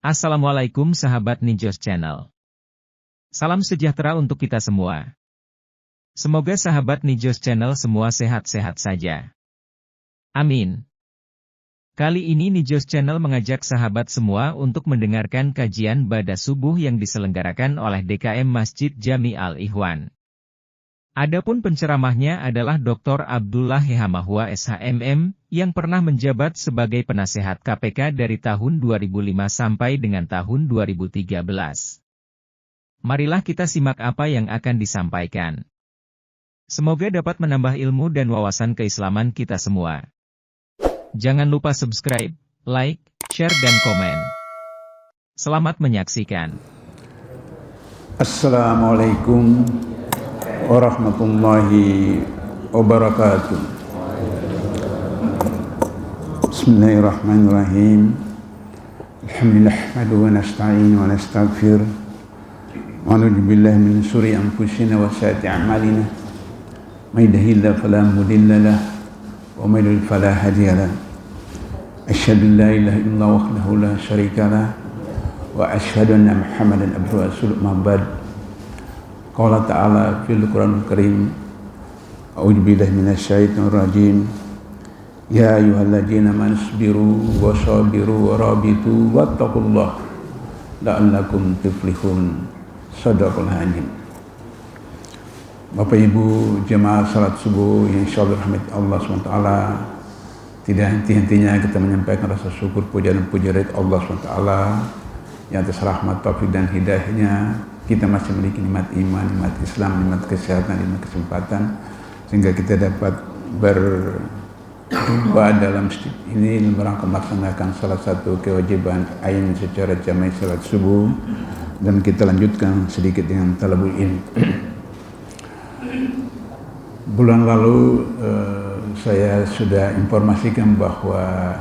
Assalamualaikum sahabat Ninjas Channel. Salam sejahtera untuk kita semua. Semoga sahabat Ninjas Channel semua sehat-sehat saja. Amin. Kali ini Ninjas Channel mengajak sahabat semua untuk mendengarkan kajian Ba'da Subuh yang diselenggarakan oleh DKM Masjid Jami Al-Ikhwan. Adapun penceramahnya adalah Dr. Abdullah Hehamahwa SHMM, yang pernah menjabat sebagai penasehat KPK dari tahun 2005 sampai dengan tahun 2013. Marilah kita simak apa yang akan disampaikan. Semoga dapat menambah ilmu dan wawasan keislaman kita semua. Jangan lupa subscribe, like, share dan komen. Selamat menyaksikan. Assalamualaikum warahmatullahi wabarakatuh. Bismillahirrahmanirrahim. Alhamdulillah wa nasta'in wa nastaghfir wa na'udzu billahi min shururi anfusina wa sayyiati a'malina. May yahdihillahu fala mudilla lahu wa may yudlil fala hadiya lahu. Asyhadu an la ilaha illallah wahdahu la syarika lahu wa asyhadu anna Muhammadan abduhu wa rasuluhu. Ma ba'd. Qala ta'ala fil Qur'anil Karim, a'udzu billahi minasyaitonir rajim. Ya ayyuhalladzina amanu sabiru wa sabiru wa rabitu wattaqullaha la'allakum tuflihun. Shadaqal azim. Bapak Ibu jemaah salat subuh yang insyaallah rahmat Allah SWT, tidak henti-hentinya kita menyampaikan rasa syukur, puja dan puja dari Allah SWT yang atas rahmat, taufik dan hidayahnya kita masih memiliki nikmat iman, nikmat Islam, nikmat kesehatan, nikmat kesempatan, sehingga kita dapat berdoa dalam masjid ini merangka melaksanakan salah satu kewajiban ain secara jamaah salat subuh. Dan kita lanjutkan sedikit dengan talabul ilmi. Bulan lalu saya sudah informasikan bahwa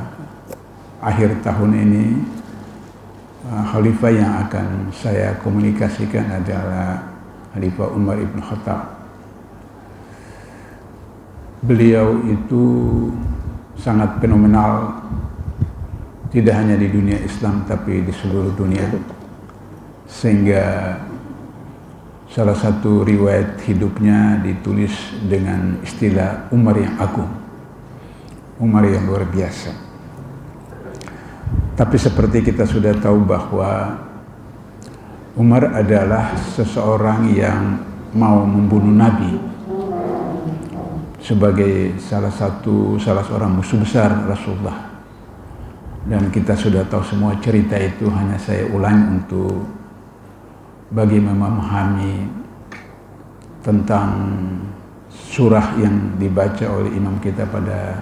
akhir tahun ini khalifah yang akan saya komunikasikan adalah Khalifah Umar Ibn Khattab. Beliau itu sangat fenomenal, tidak hanya di dunia Islam tapi di seluruh dunia, sehingga salah satu riwayat hidupnya ditulis dengan istilah Umar yang agung, Umar yang luar biasa. Tapi seperti kita sudah tahu bahwa Umar adalah seseorang yang mau membunuh Nabi sebagai salah seorang musuh besar Rasulullah. Dan kita sudah tahu semua cerita itu, hanya saya ulang untuk bagi memahami tentang surah yang dibaca oleh imam kita pada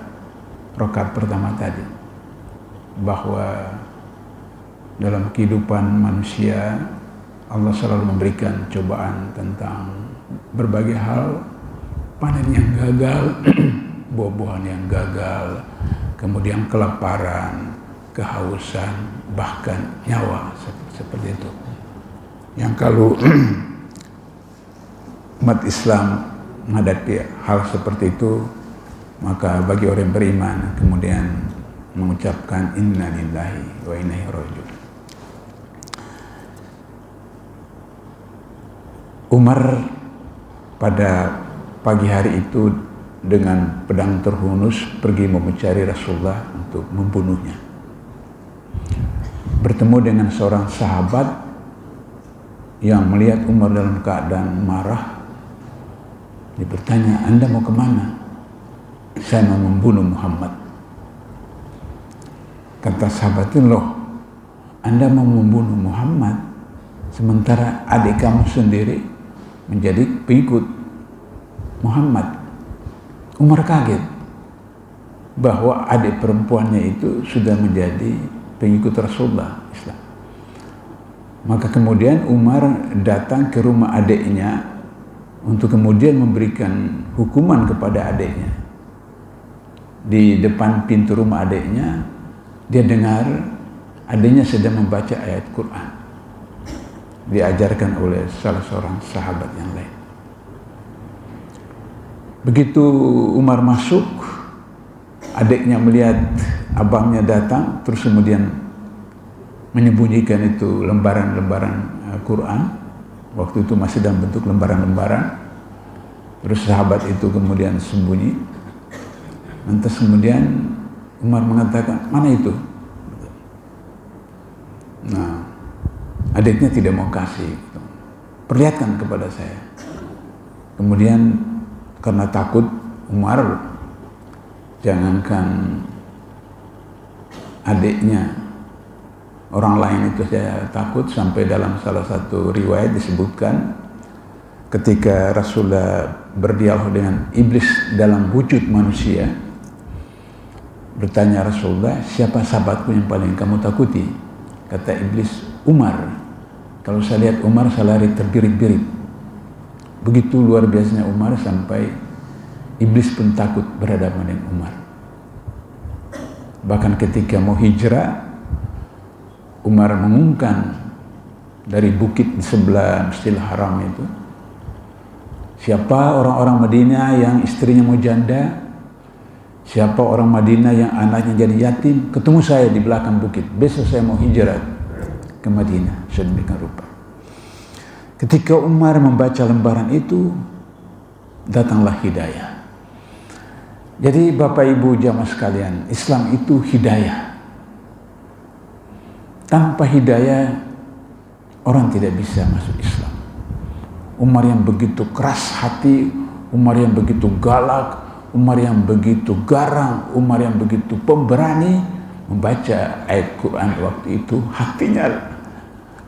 rakaat pertama tadi, bahwa dalam kehidupan manusia Allah selalu memberikan cobaan tentang berbagai hal, panen yang gagal, buah-buahan yang gagal, kemudian kelaparan, kehausan, bahkan nyawa, seperti itu. Yang kalau umat Islam menghadapi hal seperti itu, maka bagi orang yang beriman kemudian mengucapkan inna lillahi wa inna ilaihi raji'un. Umar pada pagi hari itu dengan pedang terhunus pergi mencari Rasulullah untuk membunuhnya. Bertemu dengan seorang sahabat yang melihat Umar dalam keadaan marah. Dia bertanya, "Anda mau kemana?" "Saya mau membunuh Muhammad." Kata sahabat itu, "Loh, Anda mau membunuh Muhammad sementara adik kamu sendiri menjadi pengikut Muhammad." Umar kaget bahwa adik perempuannya itu sudah menjadi pengikut Rasulullah Islam. Maka kemudian Umar datang ke rumah adiknya untuk kemudian memberikan hukuman kepada adiknya. Di depan pintu rumah adiknya, dia dengar adiknya sedang membaca ayat Quran, diajarkan oleh salah seorang sahabat yang lain. Begitu Umar masuk, adiknya melihat abangnya datang, terus kemudian menyembunyikan itu lembaran-lembaran Quran. Waktu itu masih dalam bentuk lembaran-lembaran. Terus sahabat itu kemudian sembunyi. Lantas kemudian Umar mengatakan, mana itu? Nah, adiknya tidak mau kasih. Perlihatkan kepada saya. Kemudian karena takut, Umar jangankan adiknya, orang lain itu saya takut. Sampai dalam salah satu riwayat disebutkan ketika Rasulullah berdialog dengan iblis dalam wujud manusia, bertanya Rasulullah, siapa sahabatku yang paling kamu takuti? Kata iblis, Umar. Kalau saya lihat Umar, saya lari terbirit-birit. Begitu luar biasanya Umar sampai iblis pun takut berhadapan dengan Umar. Bahkan ketika mau hijrah, Umar mengumumkan dari bukit di sebelah Masjidil Haram itu, siapa orang-orang Madinah yang istrinya mau janda, siapa orang Madinah yang anaknya jadi yatim, ketemu saya di belakang bukit. Besok saya mau hijrah ke Madinah. Sedemikian rupa. Ketika Umar membaca lembaran itu, datanglah hidayah. Jadi Bapak Ibu jamaah sekalian, Islam itu hidayah. Tanpa hidayah, orang tidak bisa masuk Islam. Umar yang begitu keras hati, Umar yang begitu galak, Umar yang begitu garang, Umar yang begitu pemberani, membaca ayat Quran waktu itu, hatinya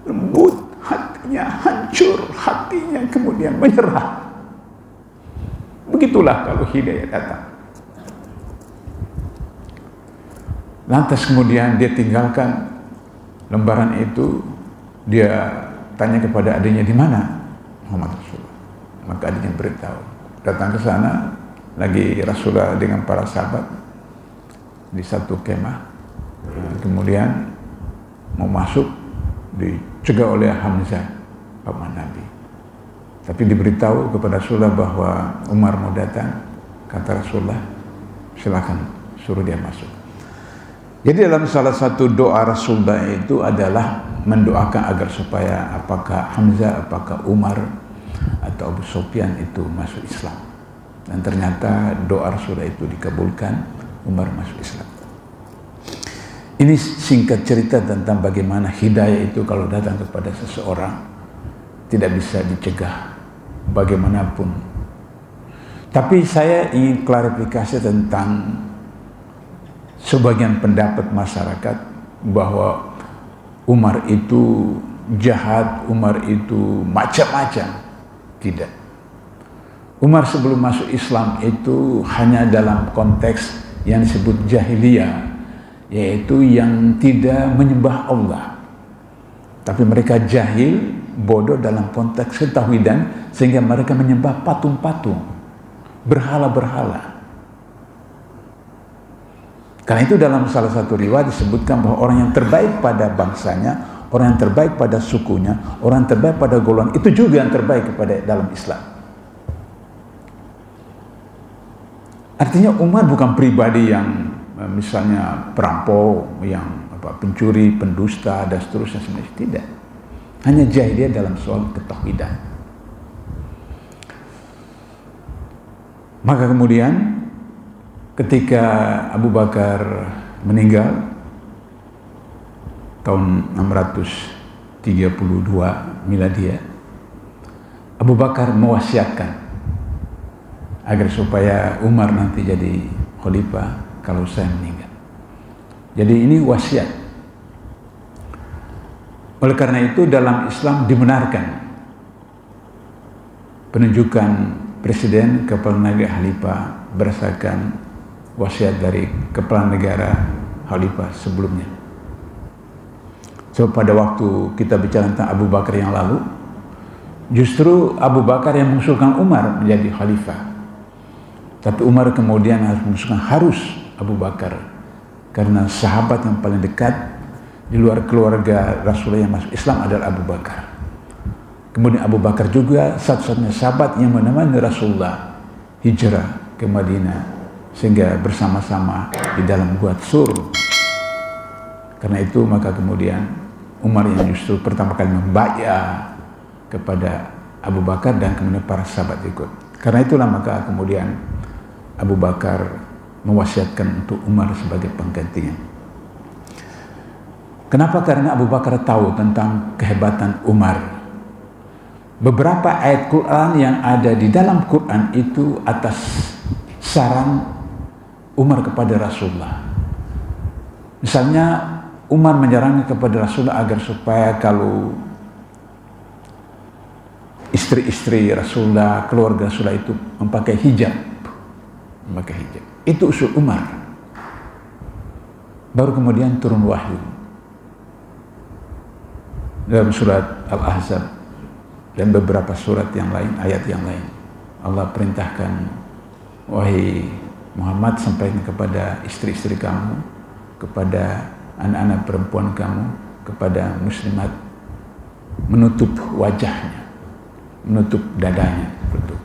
lembut, hatinya hancur, hatinya kemudian menyerah. Begitulah kalau hidayah datang. Lantas kemudian dia tinggalkan lembaran itu, dia tanya kepada adiknya, di mana Muhammad Rasulullah? Maka adiknya beritahu. Datang ke sana, lagi Rasulullah dengan para sahabat di satu kemah. Kemudian mau masuk, dicegah oleh Hamzah, paman Nabi. Tapi diberitahu kepada Rasulullah bahwa Umar mau datang. Kata Rasulullah, silakan suruh dia masuk. Jadi dalam salah satu doa Rasulullah itu adalah mendoakan agar supaya apakah Hamzah, apakah Umar atau Abu Sufyan itu masuk Islam. Dan ternyata doa Rasulullah itu dikabulkan, Umar masuk Islam. Ini singkat cerita tentang bagaimana hidayah itu kalau datang kepada seseorang tidak bisa dicegah bagaimanapun. Tapi saya ingin klarifikasi tentang sebagian pendapat masyarakat bahwa Umar itu jahat, Umar itu macam-macam. Tidak. Umar sebelum masuk Islam itu hanya dalam konteks yang disebut jahiliyah, yaitu yang tidak menyembah Allah. Tapi mereka jahil, bodoh dalam konteks ketauhidan, sehingga mereka menyembah patung-patung, berhala-berhala. Karena itu dalam salah satu riwayat disebutkan bahwa orang yang terbaik pada bangsanya, orang yang terbaik pada sukunya, orang yang terbaik pada golongan, itu juga yang terbaik kepada dalam Islam. Artinya Umar bukan pribadi yang misalnya perampok, yang pencuri, pendusta, dan seterusnya. Sebenarnya tidak. Hanya jahiliyah dalam soal ketauhidan. Maka kemudian ketika Abu Bakar meninggal tahun 632 Miladiah, Abu Bakar mewasiatkan agar supaya Umar nanti jadi khalifah kalau saya meninggal. Jadi ini wasiat. Oleh karena itu dalam Islam dibenarkan penunjukan presiden, kepala negara, khalifah berdasarkan wasiat dari kepala negara khalifah sebelumnya. So pada waktu kita bicara tentang Abu Bakar yang lalu, justru Abu Bakar yang mengusulkan Umar menjadi khalifah. Tapi Umar kemudian harus Abu Bakar, karena sahabat yang paling dekat di luar keluarga Rasulullah yang masuk Islam adalah Abu Bakar. Kemudian Abu Bakar juga satu-satunya sahabat yang menemani Rasulullah hijrah ke Madinah, sehingga bersama-sama di dalam Gua Tsur. Karena itu maka kemudian Umar yang justru pertama kali membaiat kepada Abu Bakar dan kemudian para sahabat ikut. Karena itulah maka kemudian Abu Bakar mewasiatkan untuk Umar sebagai penggantinya. Kenapa? Karena Abu Bakar tahu tentang kehebatan Umar. Beberapa ayat Quran yang ada di dalam Quran itu atas saran Umar kepada Rasulullah. Misalnya Umar menyarankan kepada Rasulullah agar supaya kalau istri-istri Rasulullah, keluarga Rasulullah itu memakai hijab. Itu usul Umar. Baru kemudian turun wahyu. Dalam surat Al-Ahzab dan beberapa surat yang lain, ayat yang lain, Allah perintahkan, wahai Muhammad, sampaikan kepada istri-istri kamu, kepada anak-anak perempuan kamu, kepada muslimat, menutup wajahnya, menutup dadanya, seperti itu.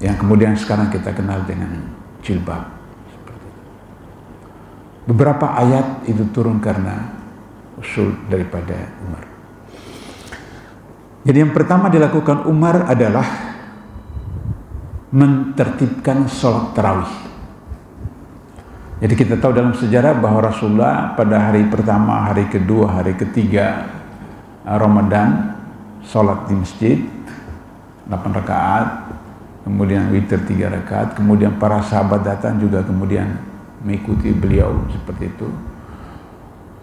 Yang kemudian sekarang kita kenal dengan jilbab. Seperti itu. Beberapa ayat itu turun karena usul daripada Umar. Jadi yang pertama dilakukan Umar adalah mentertibkan sholat tarawih. Jadi kita tahu dalam sejarah bahwa Rasulullah pada hari pertama, hari kedua, hari ketiga Ramadan sholat di masjid 8 rakaat, kemudian witir 3 rakaat, kemudian para sahabat datang juga kemudian mengikuti beliau seperti itu.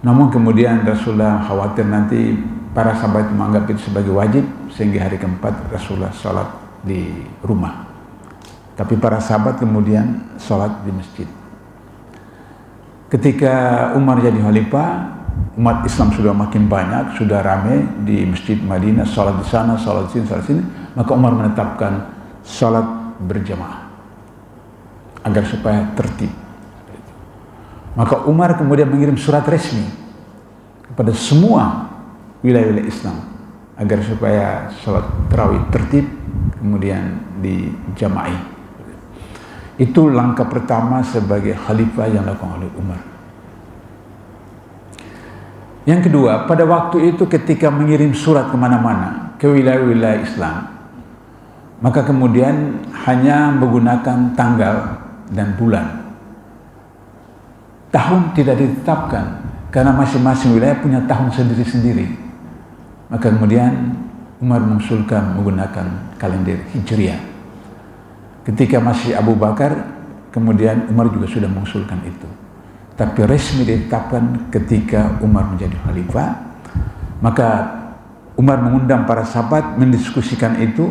Namun kemudian Rasulullah khawatir nanti para sahabat menganggap itu sebagai wajib, sehingga hari keempat Rasulullah sholat di rumah. Tapi para sahabat kemudian sholat di masjid. Ketika Umar jadi khalifah, umat Islam sudah makin banyak, sudah ramai di masjid Madinah, sholat di sana, sholat di sini, sholat di sini. Maka Umar menetapkan sholat berjamaah agar supaya tertib. Maka Umar kemudian mengirim surat resmi kepada semua wilayah-wilayah Islam agar supaya sholat tarawih tertib kemudian dijama'i. Itu langkah pertama sebagai khalifah yang dilakukan oleh Umar. Yang kedua, pada waktu itu ketika mengirim surat kemana-mana ke wilayah-wilayah Islam, maka kemudian hanya menggunakan tanggal dan bulan. Tahun tidak ditetapkan karena masing-masing wilayah punya tahun sendiri-sendiri. Maka kemudian Umar mengusulkan menggunakan kalender Hijriah. Ketika masih Abu Bakar, kemudian Umar juga sudah mengusulkan itu. Tapi resmi ditetapkan ketika Umar menjadi khalifah. Maka Umar mengundang para sahabat mendiskusikan itu,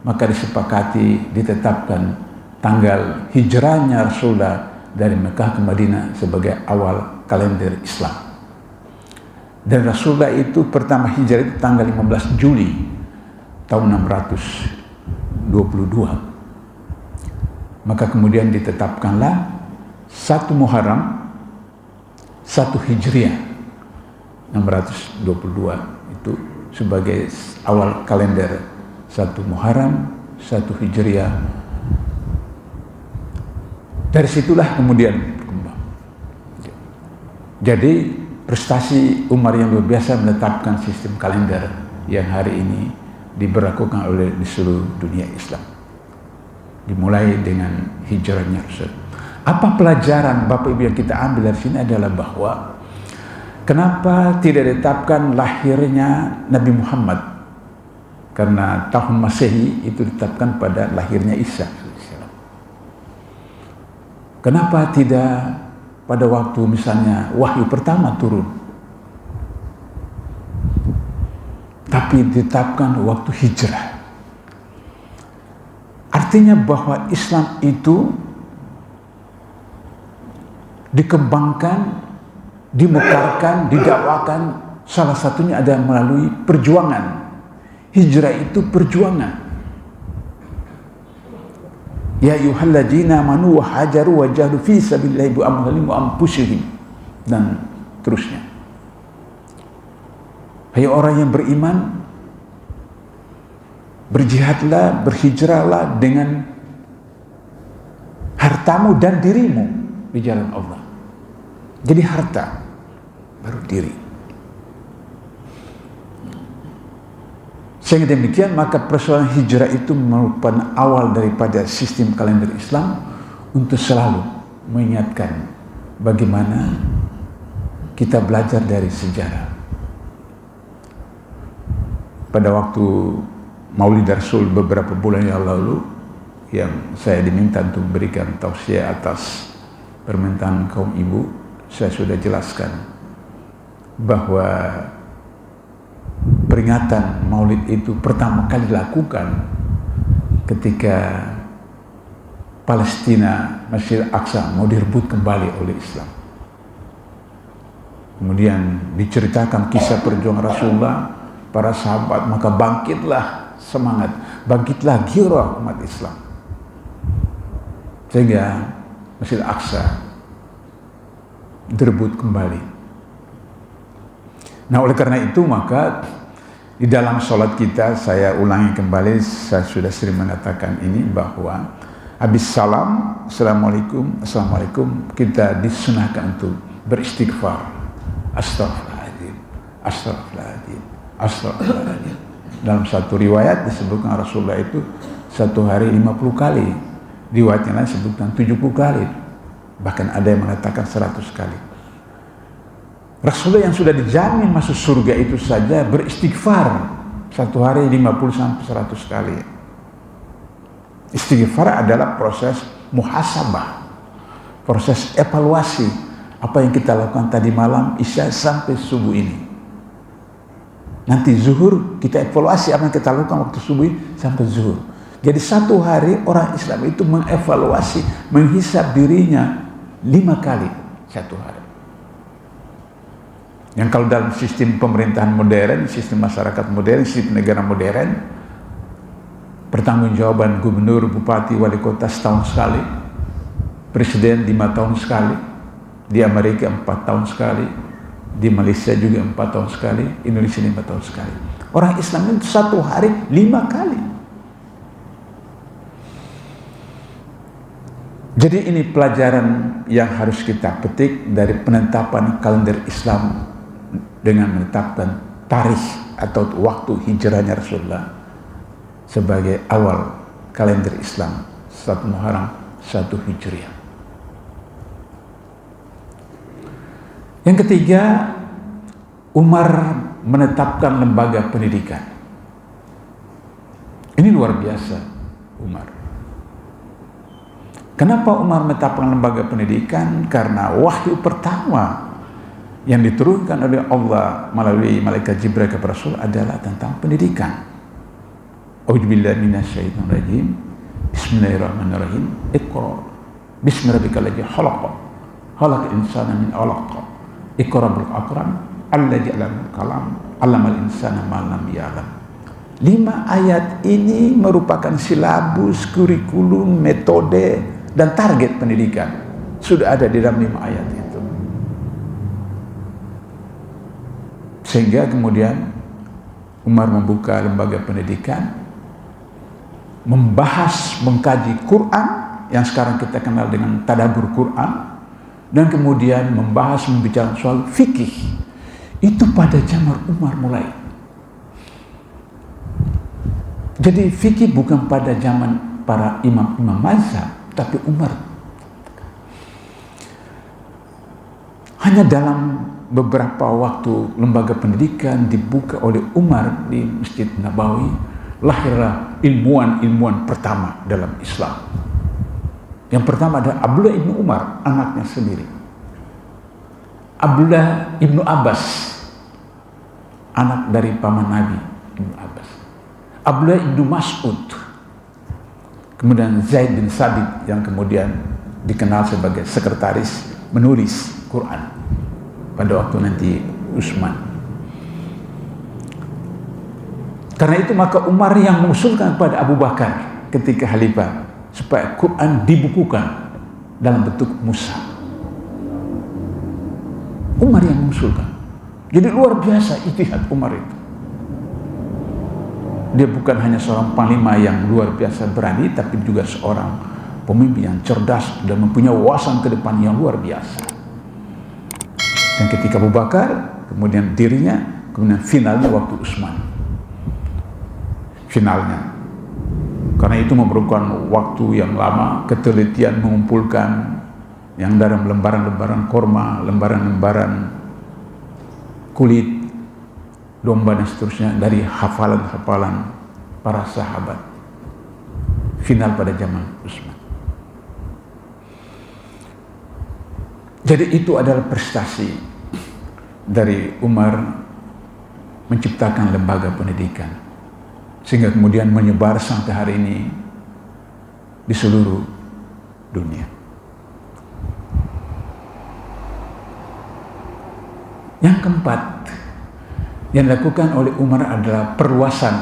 maka disepakati ditetapkan tanggal hijrahnya Rasulullah dari Mekah ke Madinah sebagai awal kalender Islam. Dan Rasulullah itu pertama hijrah itu tanggal 15 Juli tahun 622. Maka kemudian ditetapkanlah 1 Muharram 1 Hijriah 622 itu sebagai awal kalender 1 Muharram 1 Hijriah. Dari situlah kemudian berkembang. Jadi prestasi Umar yang luar biasa menetapkan sistem kalender yang hari ini diberlakukan oleh di seluruh dunia Islam. Dimulai dengan hijrahnya Rasul. Apa pelajaran Bapak Ibu yang kita ambil dari sini adalah bahwa kenapa tidak ditetapkan lahirnya Nabi Muhammad? Karena tahun Masehi itu ditetapkan pada lahirnya Isa. Kenapa tidak pada waktu misalnya wahyu pertama turun, tapi ditetapkan waktu hijrah? Artinya bahwa Islam itu dikembangkan, dimekarkan, didakwakan, salah satunya adalah melalui perjuangan. Hijrah itu perjuangan. Ya ayyuhalladzina amanu wa hajaru wa jahadu fi sabilillahi bi amwalihim wa anfusihim, dan terusnya. Hai orang yang beriman, berjihadlah, berhijrahlah dengan hartamu dan dirimu di jalan Allah. Jadi harta baru diri. Sehingga demikian maka persoalan hijrah itu merupakan awal daripada sistem kalender Islam untuk selalu mengingatkan bagaimana kita belajar dari sejarah. Pada waktu Maulid Rasul beberapa bulan yang lalu, yang saya diminta untuk memberikan tausiah atas permintaan kaum ibu, saya sudah jelaskan bahwa peringatan Maulid itu pertama kali dilakukan ketika Palestina, Masjid Al-Aqsa mau direbut kembali oleh Islam. Kemudian diceritakan kisah perjuangan Rasulullah, para sahabat, maka bangkitlah semangat, bangkitlah gairah umat Islam, sehingga Masjid Al-Aqsa direbut kembali. Nah, oleh karena itu maka di dalam sholat kita, saya ulangi kembali, saya sudah sering mengatakan ini, bahwa habis salam, assalamualaikum, assalamualaikum, kita disunahkan untuk beristighfar, astaghfirullahaladzim, astaghfirullahaladzim, astaghfirullahaladzim. Dalam satu riwayat disebutkan Rasulullah itu satu hari 50 kali, riwayat yang lain disebutkan 70 kali, bahkan ada yang mengatakan 100 kali. Rasulullah yang sudah dijamin masuk surga itu saja beristighfar satu hari 50 sampai 100 kali. Istighfar adalah proses muhasabah, proses evaluasi apa yang kita lakukan tadi malam, isya sampai subuh ini. Nanti zuhur kita evaluasi apa yang kita lakukan waktu subuh sampai zuhur. Jadi satu hari orang Islam itu mengevaluasi, menghisab dirinya 5 kali satu hari. Yang kalau dalam sistem pemerintahan modern, sistem masyarakat modern, sistem negara modern, pertanggungjawaban gubernur, bupati, wali kota setahun sekali, presiden 5 tahun sekali, di Amerika 4 tahun sekali, di Malaysia juga 4 tahun sekali, Indonesia 5 tahun sekali. Orang Islam itu satu hari 5 kali. Jadi ini pelajaran yang harus kita petik dari penetapan kalender Islam dengan menetapkan tarikh atau waktu hijrahnya Rasulullah sebagai awal kalender Islam 1 Muharram 1 Hijriah. Yang ketiga, Umar menetapkan lembaga pendidikan. Ini luar biasa Umar. Kenapa Umar menetapkan lembaga pendidikan? Karena wahyu pertama yang diturunkan oleh Allah melalui malaikat Jibril kepada Rasul adalah tentang pendidikan. A'udzubillahi minasyaitonirrajim. Bismillahirrahmanirrahim. Iqra bismi rabbikal ladzi khalaq. Khalaqal insana min 'alaq. Iqra bil Qur'an alladzi 'allamal qalam 'allamal insana ma lam ya'lam. 5 ayat ini merupakan silabus, kurikulum, metode dan target pendidikan. Sudah ada di dalam 5 ayat itu. Sehingga kemudian Umar membuka lembaga pendidikan, membahas, mengkaji Quran yang sekarang kita kenal dengan tadabbur Quran, dan kemudian membahas, membicarakan soal fikih. Itu pada zaman Umar mulai. Jadi fikih bukan pada zaman para imam-imam mazhab, tapi Umar. Hanya dalam beberapa waktu lembaga pendidikan dibuka oleh Umar di Masjid Nabawi, lahirlah ilmuwan-ilmuwan pertama dalam Islam. Yang pertama adalah Abdullah ibnu Umar, anaknya sendiri. Abdullah ibnu Abbas, anak dari paman Nabi ibnu Abbas. Abdullah ibnu Mas'ud. Kemudian Zaid bin Sabit yang kemudian dikenal sebagai sekretaris menulis Quran pada waktu nanti Utsman. Karena itu maka Umar yang mengusulkan kepada Abu Bakar ketika khalifah supaya Quran dibukukan dalam bentuk mushaf. Umar yang mengusulkan. Jadi luar biasa ijtihad Umar itu. Dia bukan hanya seorang panglima yang luar biasa berani, tapi juga seorang pemimpin yang cerdas dan mempunyai wawasan ke depan yang luar biasa. Dan ketika Abu Bakar, kemudian dirinya, kemudian finalnya waktu Utsman. finalnya. Karena itu memerlukan waktu yang lama, ketelitian mengumpulkan yang dalam lembaran-lembaran korma, lembaran-lembaran kulit domba dan seterusnya dari hafalan-hafalan para sahabat. Final pada zaman Utsman. Jadi itu adalah prestasi dari Umar menciptakan lembaga pendidikan, sehingga kemudian menyebar sampai hari ini di seluruh dunia. Yang keempat yang dilakukan oleh Umar adalah perluasan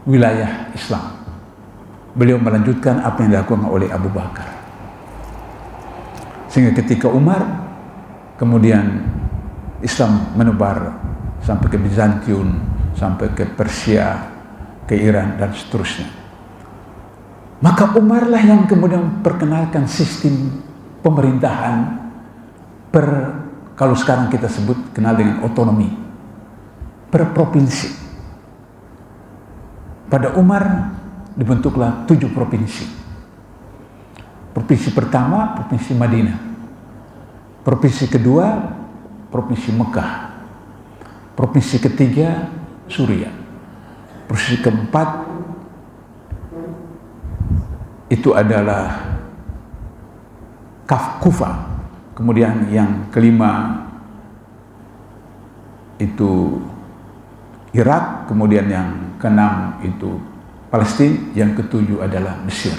wilayah Islam. Beliau melanjutkan apa yang dilakukan oleh Abu Bakar. Sehingga ketika Umar, kemudian Islam menebar sampai ke Bizantium, sampai ke Persia, ke Iran, dan seterusnya. Maka Umarlah yang kemudian perkenalkan sistem pemerintahan kalau sekarang kita sebut kenal dengan otonomi, per provinsi. Pada Umar dibentuklah 7 provinsi. Provinsi pertama, Provinsi Madinah. Provinsi kedua, Provinsi Mekah. Provinsi ketiga, Suriah. Provinsi keempat itu adalah Kufa. Kemudian yang kelima itu Irak, kemudian yang keenam itu Palestina, yang ketujuh adalah Mesir.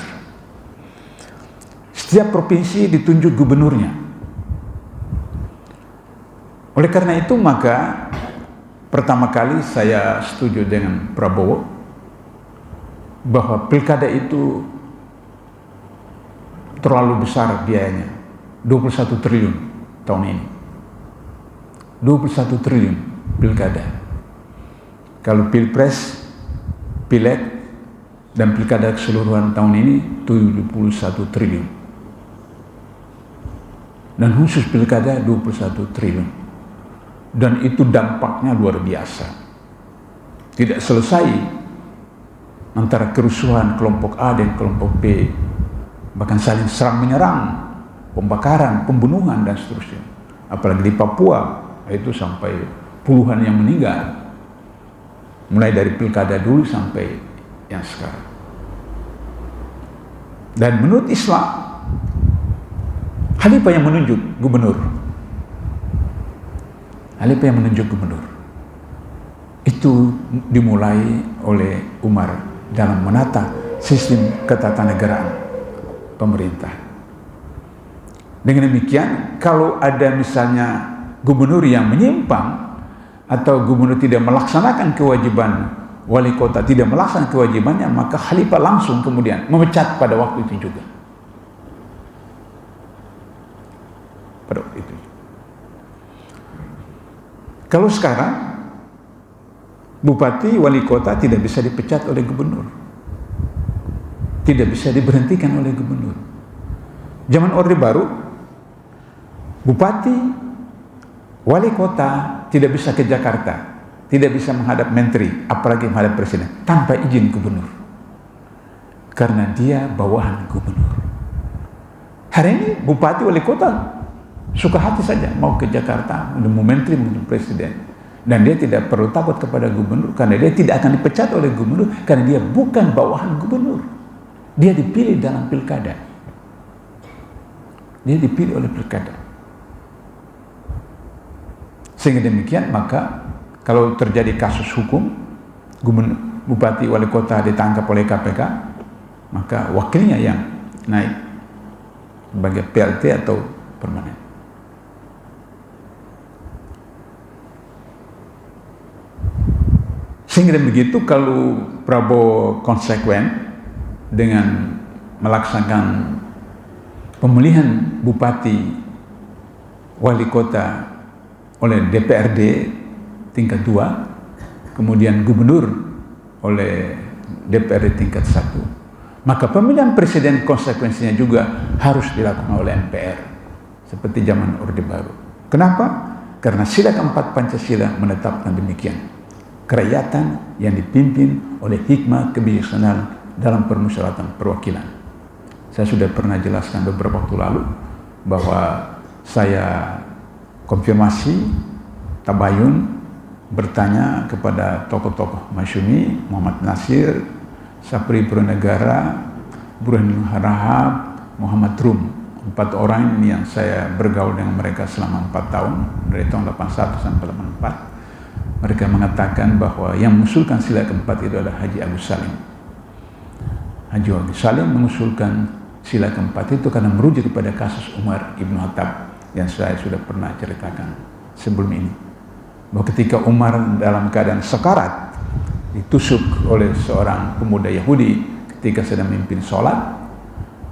Setiap provinsi ditunjuk gubernurnya. Oleh karena itu maka pertama kali saya setuju dengan Prabowo bahwa pilkada itu terlalu besar biayanya, 21 triliun tahun ini. 21 triliun pilkada. Kalau pilpres, pileg, dan pilkada keseluruhan tahun ini 71 triliun. Dan khusus pilkada 21 triliun. Dan itu dampaknya luar biasa. Tidak selesai antara kerusuhan kelompok A dan kelompok B, bahkan saling serang menyerang, pembakaran, pembunuhan, dan seterusnya. Apalagi di Papua, itu sampai puluhan yang meninggal. Mulai dari pilkada dulu sampai yang sekarang. Dan menurut Islam, khalifah yang menunjuk gubernur. Khalifah yang menunjuk gubernur. Itu dimulai oleh Umar dalam menata sistem ketatanegaraan pemerintah. Dengan demikian, kalau ada misalnya gubernur yang menyimpang atau gubernur tidak melaksanakan kewajiban, wali kota tidak melaksanakan kewajibannya, maka khalifah langsung kemudian memecat pada waktu itu juga. Pada waktu itu. Kalau sekarang bupati, wali kota tidak bisa dipecat oleh gubernur, tidak bisa diberhentikan oleh gubernur. Zaman Orde Baru, bupati, wali kota tidak bisa ke Jakarta, tidak bisa menghadap menteri, apalagi menghadap presiden, tanpa izin gubernur. Karena dia bawahan gubernur. Hari ini bupati, wali kota suka hati saja mau ke Jakarta, mau menteri, mau presiden. Dan dia tidak perlu takut kepada gubernur, karena dia tidak akan dipecat oleh gubernur, karena dia bukan bawahan gubernur. Dia dipilih dalam pilkada. Dia dipilih oleh pilkada. Sehingga demikian, maka kalau terjadi kasus hukum, bupati, wali kota ditangkap oleh KPK, maka wakilnya yang naik sebagai PLT atau permanen. Sehingga begitu, kalau Prabowo konsekuen dengan melaksanakan pemilihan bupati, wali kota oleh DPRD tingkat 2, kemudian gubernur oleh DPRD tingkat 1, maka pemilihan presiden konsekuensinya juga harus dilakukan oleh MPR seperti zaman Orde Baru. Kenapa? Karena sila keempat Pancasila menetapkan demikian. kerakyatan yang dipimpin oleh hikmah kebijaksanaan dalam permusyawaratan perwakilan. Saya sudah pernah jelaskan beberapa waktu lalu bahwa saya konfirmasi tabayun, bertanya kepada tokoh-tokoh Masyumi, Muhammad Nasir, Sapri Purnegara, Burhanuddin Harahap, Muhammad Rum. 4 orang ini yang saya bergaul dengan mereka selama 4 tahun, dari tahun 81 sampai 84. Mereka mengatakan bahwa yang mengusulkan sila keempat itu adalah Haji Agus Salim. Haji Agus Salim mengusulkan sila keempat itu karena merujuk kepada kasus Umar Ibn Khattab yang saya sudah pernah ceritakan sebelum ini. Bahwa ketika Umar dalam keadaan sekarat ditusuk oleh seorang pemuda Yahudi ketika sedang memimpin sholat,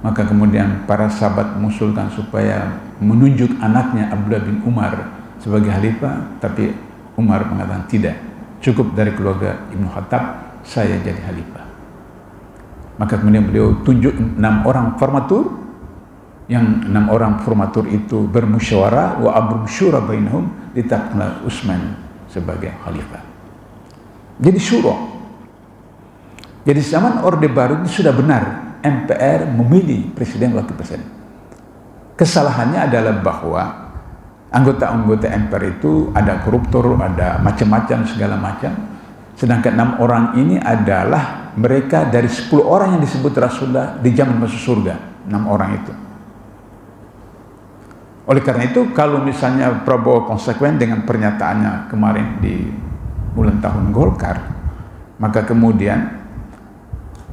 maka kemudian para sahabat mengusulkan supaya menunjuk anaknya Abdullah bin Umar sebagai khalifah, tapi Umar mengatakan tidak, cukup dari keluarga Ibnu Khattab, saya jadi khalifah. Maka kemudian beliau tunjuk 6 orang formatur, yang 6 orang formatur itu bermusyawarah, wa amru syura bainahum, ditetapkanlah Utsman sebagai khalifah. Jadi syura. Jadi zaman Orde Baru itu sudah benar MPR memilih presiden wakil presiden. Kesalahannya adalah bahwa anggota-anggota MPR itu ada koruptor, ada macam-macam segala macam. Sedangkan 6 orang ini adalah mereka dari 10 orang yang disebut Rasulullah dijamin masuk surga. 6 orang itu. Oleh karena itu, kalau misalnya Prabowo konsekuen dengan pernyataannya kemarin di bulan tahun Golkar, maka kemudian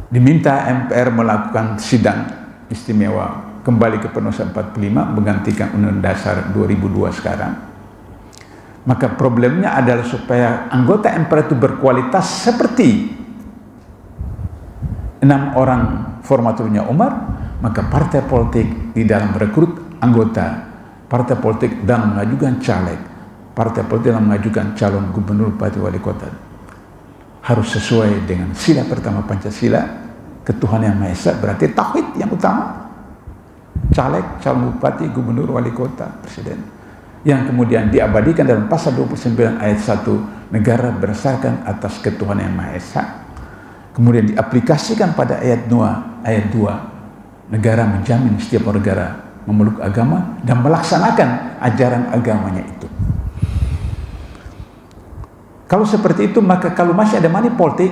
diminta MPR melakukan sidang istimewa kembali ke Undang-Undang 45 menggantikan Undang-Undang Dasar 2002 sekarang. Maka problemnya adalah supaya anggota MPR itu berkualitas seperti 6 orang formaturnya Umar, maka partai politik di dalam rekrut anggota, partai politik dalam mengajukan caleg, partai politik dalam mengajukan calon gubernur, bupati, wali kota harus sesuai dengan sila pertama Pancasila, ketuhanan yang Maha Esa, berarti tauhid yang utama. Caleg, calon bupati, gubernur, wali kota, presiden. Yang kemudian diabadikan dalam pasal 29 ayat 1, negara berdasarkan atas ketuhanan yang Maha Esa. Kemudian diaplikasikan pada ayat 2, negara menjamin setiap negara memeluk agama dan melaksanakan ajaran agamanya itu. Kalau seperti itu, maka kalau masih ada money politik,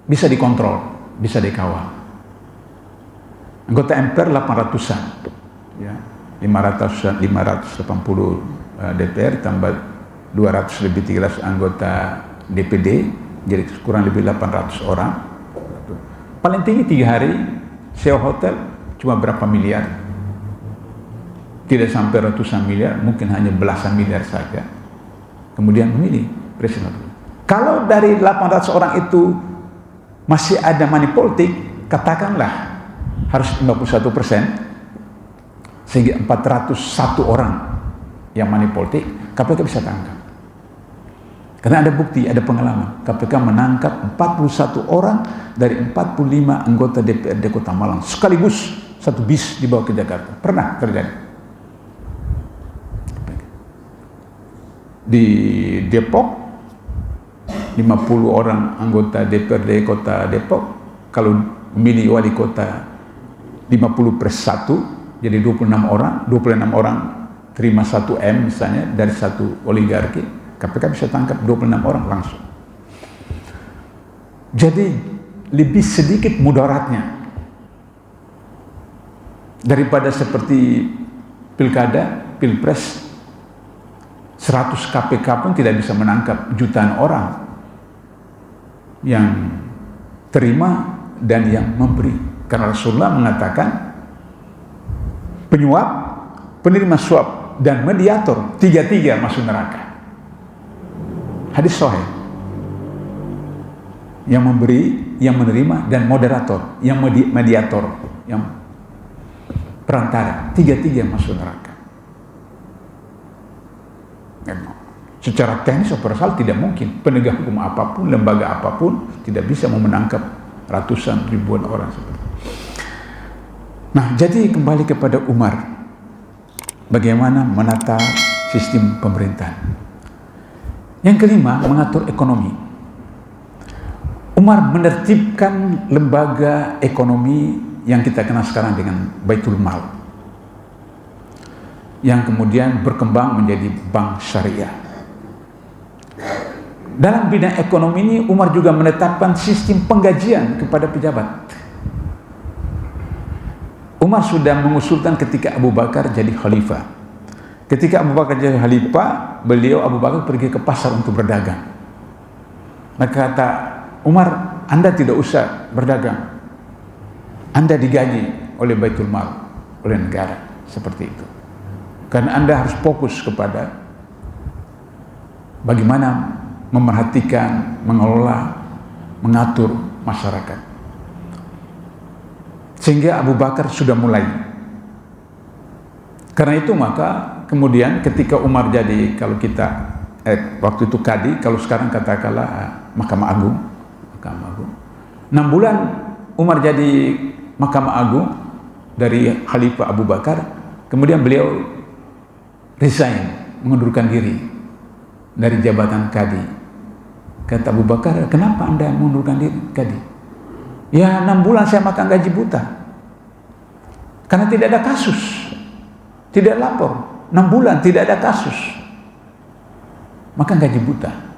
bisa dikontrol, bisa dikawal. Anggota MPR 800-an, ya, 580 DPR tambah 200 lebih 13 anggota DPD, jadi kurang lebih 800 orang. Paling tinggi 3 hari, sewa hotel cuma berapa miliar, tidak sampai ratusan miliar, mungkin hanya belasan miliar saja. Kemudian memilih presiden. Kalau dari 800 orang itu masih ada money politik, katakanlah harus 51%, sehingga 401 orang yang money politik, KPK bisa tangkap. Karena ada bukti, ada pengalaman. KPK menangkap 41 orang dari 45 anggota DPRD Kota Malang sekaligus, satu bis dibawa ke Jakarta. Pernah terjadi. Di Depok 50 orang anggota DPRD Kota Depok, kalau memilih wali kota 50/1, jadi 26 orang terima 1 M misalnya dari satu oligarki, KPK bisa tangkap 26 orang langsung. Jadi lebih sedikit mudaratnya daripada seperti pilkada, pilpres, 100 KPK pun tidak bisa menangkap jutaan orang yang terima dan yang memberi. Karena Rasulullah mengatakan penyuap, penerima suap, dan mediator, 3-3 masuk neraka. Hadis sahih. Yang memberi, yang menerima, dan moderator, yang mediator, yang perantara, 3-3 masuk neraka. Secara teknis operasional tidak mungkin, penegak hukum apapun, lembaga apapun tidak bisa menangkap ratusan ribuan orang seperti itu. Nah, jadi kembali kepada Umar, bagaimana menata sistem pemerintahan. Yang kelima, mengatur ekonomi. Umar menertibkan lembaga ekonomi yang kita kenal sekarang dengan Baitul Mal, yang kemudian berkembang menjadi bank syariah. Dalam bidang ekonomi ini, Umar juga menetapkan sistem penggajian kepada pejabat. Umar sudah mengusulkan ketika Abu Bakar jadi khalifah. Ketika Abu Bakar jadi khalifah, Abu Bakar pergi ke pasar untuk berdagang. Maka kata Umar, Anda tidak usah berdagang, Anda digaji oleh Baitul Mal, oleh negara, seperti itu. Karena Anda harus fokus kepada bagaimana memerhatikan, mengelola, mengatur masyarakat. Sehingga Abu Bakar sudah mulai. Karena itu maka kemudian ketika Umar jadi, kalau kita waktu itu kadi, kalau sekarang katakanlah Mahkamah Agung. 6 bulan Umar jadi Mahkamah Agung dari Khalifah Abu Bakar, kemudian beliau resign, mengundurkan diri dari jabatan kadi. Kata Abu Bakar, kenapa Anda mengundurkan diri kadi? Ya 6 bulan saya makan gaji buta, karena tidak ada kasus, tidak lapor. 6 bulan tidak ada kasus, makan gaji buta.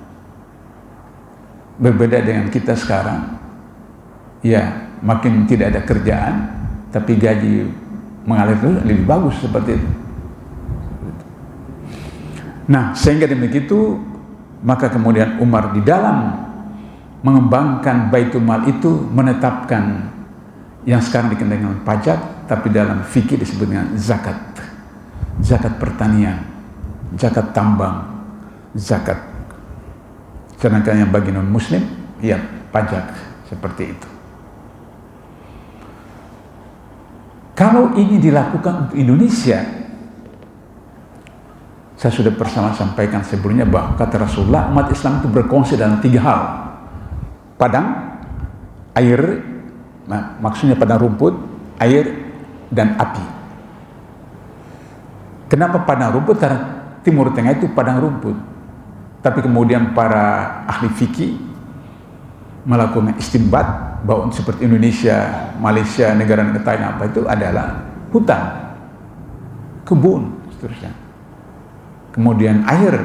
Berbeda dengan kita sekarang, ya makin tidak ada kerjaan, tapi gaji mengalir terus, lebih bagus seperti itu. Nah, sehingga demikian itu, maka kemudian Umar di dalam mengembangkan Baitul Mal itu menetapkan yang sekarang dikenal dengan pajak, tapi dalam fikih disebut dengan zakat. Zakat pertanian, zakat tambang, zakat. Sedangkan yang bagi non muslim, ya pajak, seperti itu. Kalau ini dilakukan untuk Indonesia, saya sudah pernah sampaikan sebelumnya bahwa kata Rasulullah, umat Islam itu berkongsi dalam 3 hal. Padang, air, maksudnya padang rumput, air, dan api. Kenapa padang rumput? Karena Timur Tengah itu padang rumput. Tapi kemudian para ahli fikih melakukan istinbat bahwa seperti Indonesia, Malaysia, negara-negara Thailand apa itu adalah hutan, kebun, seterusnya. Kemudian air,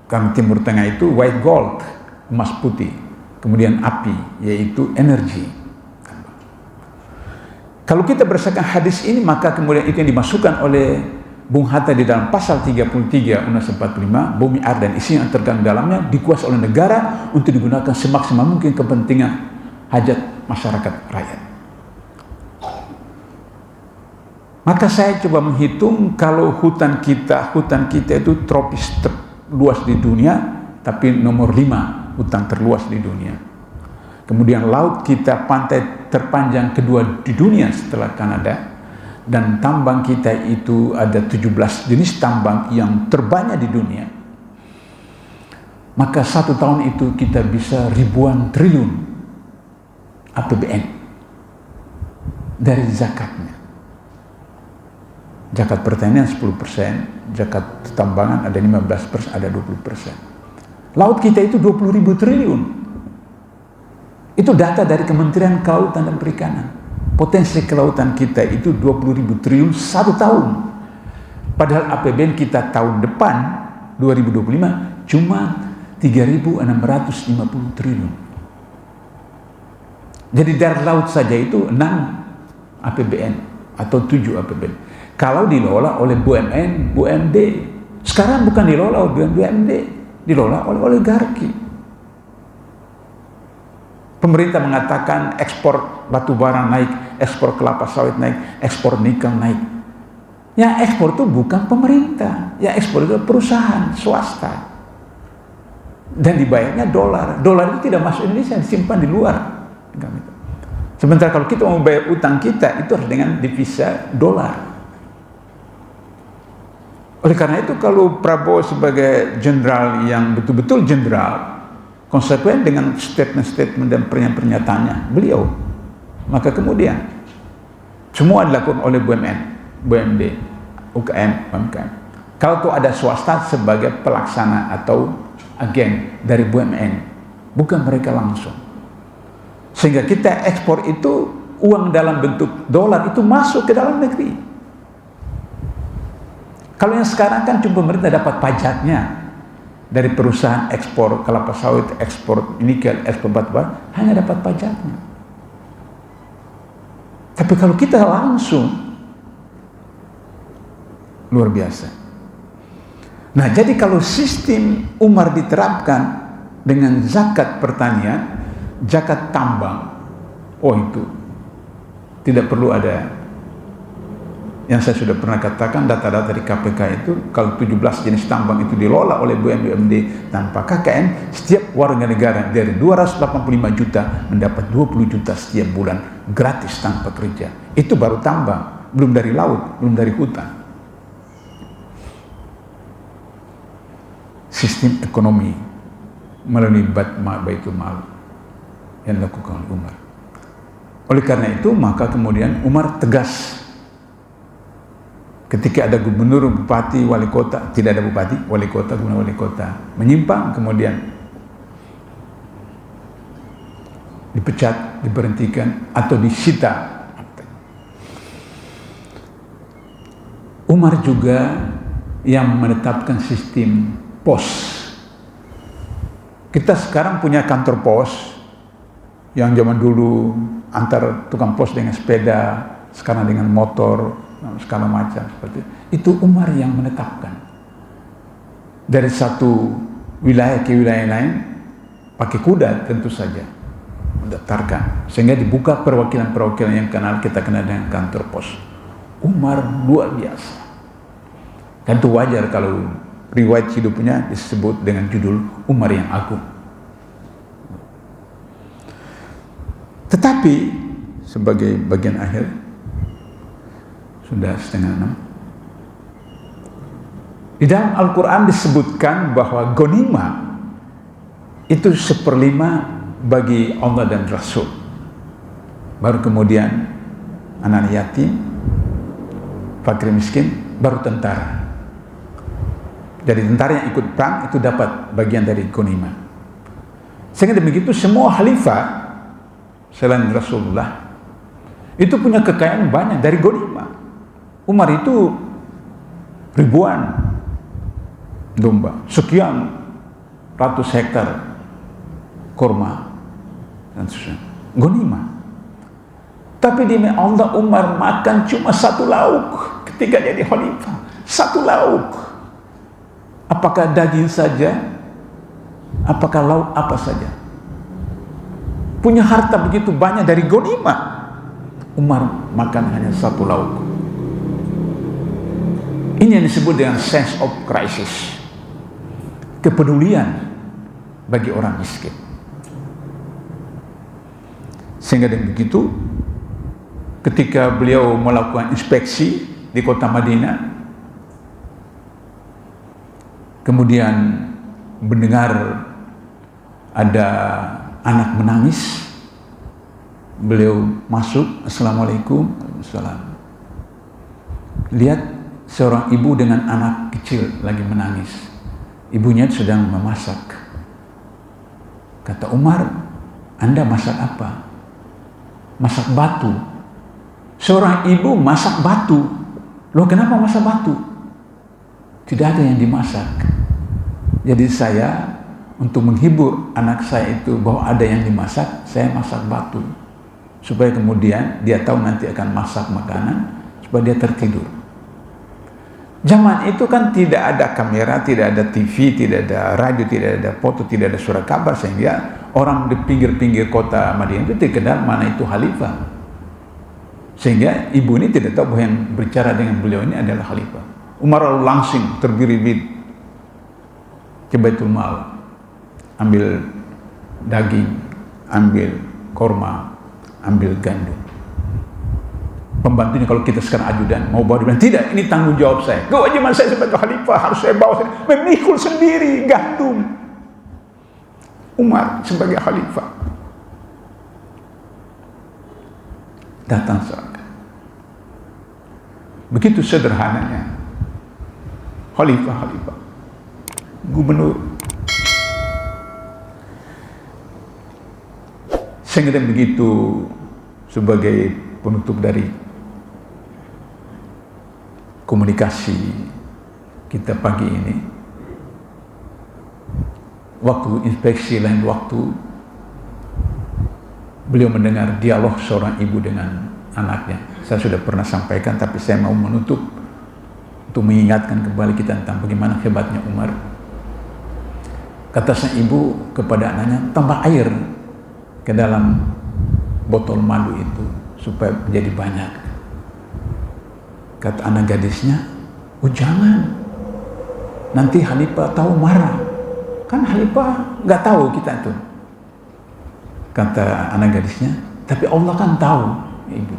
kan Timur Tengah itu white gold, emas putih. Kemudian api, yaitu energi. Kalau kita berdasarkan hadis ini, maka kemudian itu yang dimasukkan oleh Bung Hatta di dalam pasal 33 Undang-Undang 45, bumi, air, dan isi yang terkandung dalamnya dikuasai oleh negara untuk digunakan semaksimal mungkin kepentingan hajat masyarakat rakyat. Maka saya coba menghitung, kalau hutan kita itu tropis terluas di dunia, tapi nomor 5 hutan terluas di dunia. Kemudian laut kita pantai terpanjang kedua di dunia setelah Kanada. Dan tambang kita itu ada 17 jenis tambang yang terbanyak di dunia. Maka 1 tahun itu kita bisa ribuan triliun APBN dari zakatnya. Zakat pertanian 10%, zakat tambangan ada 15%, ada 20%. Laut kita itu 20.000 triliun. Itu data dari Kementerian Kelautan dan Perikanan. Potensi kelautan kita itu 20.000 triliun 1 tahun. Padahal APBN kita tahun depan 2025 cuma 3.650 triliun. Jadi dari laut saja itu 6 APBN atau 7 APBN. Kalau dikelola oleh BUMN, BUMD. Sekarang bukan dikelola oleh BUMD, dikelola oleh oligarki. Pemerintah mengatakan ekspor batu bara naik, ekspor kelapa sawit naik, ekspor nikel naik. Ya ekspor itu bukan pemerintah, ya ekspor itu perusahaan swasta. Dan dibayarnya dolar. Dolar itu tidak masuk Indonesia, disimpan di luar. Sementara kalau kita mau bayar utang kita, itu harus dengan devisa dolar. Oleh karena itu kalau Prabowo sebagai jenderal yang betul-betul jenderal, konsekuen dengan statement-statement dan pernyataannya beliau, maka kemudian semua dilakukan oleh BUMN, BUMD, UKM, UMKM. Kalau itu ada swasta sebagai pelaksana atau agen dari BUMN, bukan mereka langsung. Sehingga kita ekspor itu uang dalam bentuk dolar itu masuk ke dalam negeri. Kalau yang sekarang kan cuma pemerintah dapat pajaknya dari perusahaan ekspor kelapa sawit, ekspor nikel, ekspor batubara, hanya dapat pajaknya. Tapi kalau kita langsung, luar biasa. Nah, jadi kalau sistem Umar diterapkan dengan zakat pertanian, zakat tambang, oh itu tidak perlu ada. Yang saya sudah pernah katakan, data-data di KPK itu, kalau 17 jenis tambang itu dikelola oleh BUMD tanpa KKN, setiap warga negara dari 285 juta mendapat 20 juta setiap bulan gratis tanpa kerja. Itu baru tambang, belum dari laut, belum dari hutan. Sistem ekonomi melalui Baitul Mal yang dilakukan oleh Umar. Oleh karena itu, maka kemudian Umar tegas. Ketika ada gubernur, bupati, wali kota, tidak ada bupati, wali kota, gubernur, wali kota menyimpang, kemudian dipecat, diberhentikan, atau disita. Umar juga yang menetapkan sistem pos. Kita sekarang punya kantor pos yang zaman dulu antar tukang pos dengan sepeda, sekarang dengan motor, segala macam seperti itu. Umar yang menetapkan dari satu wilayah ke wilayah lain pakai kuda, tentu saja mendaftarkan, sehingga dibuka perwakilan-perwakilan yang kita kenal dengan kantor pos. Umar luar biasa, dan itu wajar kalau riwayat hidupnya disebut dengan judul Umar yang Agung. Tetapi sebagai bagian akhir, sudah 5:30. Di dalam Al-Quran disebutkan bahwa ghanimah itu 1/5 bagi Allah dan Rasul. Baru kemudian anak yatim, fakir miskin, baru tentara. Jadi tentara yang ikut perang itu dapat bagian dari ghanimah. Sehingga begitu semua khalifah selain Rasulullah itu punya kekayaan banyak dari ghanimah. Umar itu ribuan domba, sekian ratus hektar kurma dan sebagainya, ghanimah. Tapi demi Allah, Umar makan cuma 1 lauk ketika jadi khalifah. 1 lauk. Apakah daging saja? Apakah lauk apa saja? Punya harta begitu banyak dari ghanimah, Umar makan hanya 1 lauk. Ini yang disebut dengan sense of crisis, kepedulian bagi orang miskin. Sehingga dengan begitu, ketika beliau melakukan inspeksi di kota Madinah, kemudian mendengar ada anak menangis, beliau masuk, Assalamualaikum, Waalaikumsalam. Lihat seorang ibu dengan anak kecil lagi menangis. Ibunya sedang memasak. Kata Umar, Anda masak apa? Masak batu. Seorang ibu masak batu. Loh, kenapa masak batu? Tidak ada yang dimasak. Jadi saya, untuk menghibur anak saya itu bahwa ada yang dimasak, saya masak batu. Supaya kemudian dia tahu nanti akan masak makanan, supaya dia tertidur. Zaman itu kan tidak ada kamera, tidak ada TV, tidak ada radio, tidak ada foto, tidak ada surat kabar, sehingga orang di pinggir-pinggir kota Madinah itu tidak kenal mana itu khalifah. Sehingga ibu ini tidak tahu bahwa yang berbicara dengan beliau ini adalah khalifah. Umar lalu langsung terbirit-birit ke Baitul Mal, ambil daging, ambil korma, ambil gandum. Pembantunya kalau kita sekarang ajudan mau bawa, dia bilang, tidak, ini tanggung jawab saya, kewajiban saya sebagai khalifah, harus saya bawa, memikul sendiri gandum. Umar sebagai khalifah datang serangga. Begitu sederhananya khalifah, gubernur. Saya kira begitu sebagai penutup dari komunikasi kita pagi ini. Waktu inspeksi lain waktu beliau mendengar dialog seorang ibu dengan anaknya. Saya sudah pernah sampaikan, tapi saya mau menutup untuk mengingatkan kembali kita tentang bagaimana hebatnya Umar. Kata sang ibu kepada anaknya, tambah air ke dalam botol madu itu supaya menjadi banyak. Kata anak gadisnya, oh jangan, nanti Khalifah tahu marah. Kan Khalifah nggak tahu kita tuh. Kata anak gadisnya, tapi Allah kan tahu, ibu.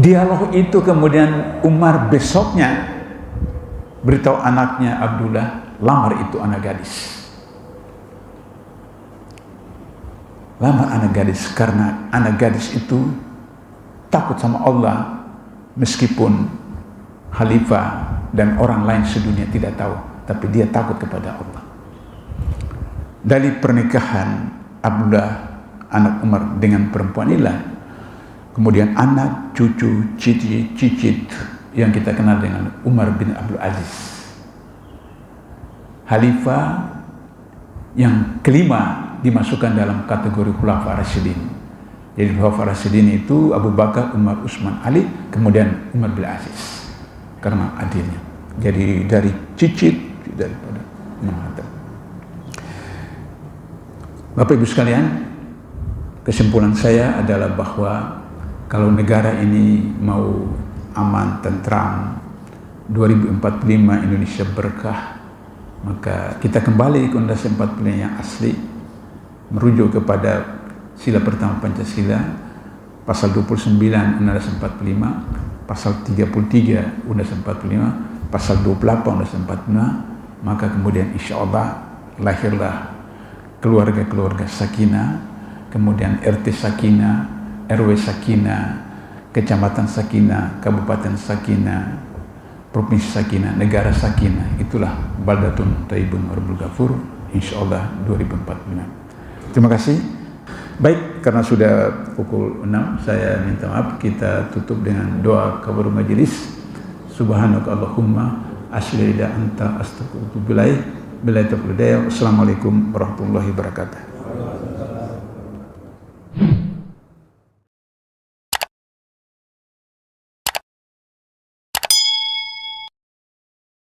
Dialog itu kemudian Umar besoknya beritahu anaknya Abdullah, lamar itu anak gadis. Lamar anak gadis karena anak gadis itu takut sama Allah meskipun Khalifah dan orang lain sedunia tidak tahu, tapi dia takut kepada Allah. Dari pernikahan Abdullah anak Umar dengan perempuan inilah kemudian anak, cucu, cicit yang kita kenal dengan Umar bin Abdul Aziz, Khalifah yang kelima dimasukkan dalam kategori Khulafa Rasyidin. Jadi Khulafa Rasyidin itu Abu Bakar, Umar, Utsman, Ali, kemudian Umar bin Aziz karena adilnya. Jadi dari cicit daripada Imam Hatta. Bapak Ibu sekalian, kesimpulan saya adalah bahwa kalau negara ini mau aman, tentram, 2045 Indonesia berkah, maka kita kembali ke Undang-Undang 45 yang asli, merujuk kepada sila pertama Pancasila, pasal 29 Undang-Undang 45, pasal 33 Undang-Undang 45, pasal 28 Undang-Undang 45, maka kemudian insya Allah lahirlah keluarga-keluarga sakinah, kemudian RT sakinah, RW sakinah, kecamatan sakinah, kabupaten sakinah, provinsi sakinah, negara sakinah. Itulah baldatun thayyibun rabbul ghafur, insyaallah 2045. Terima kasih. Baik, karena sudah pukul 6, saya minta maaf. Kita tutup dengan doa kafaaratul majelis. Subhanaka Allahumma asyhadu an la ilaha illa anta astaghfiruka wa atubu ilaik. Assalamualaikum warahmatullahi wabarakatuh.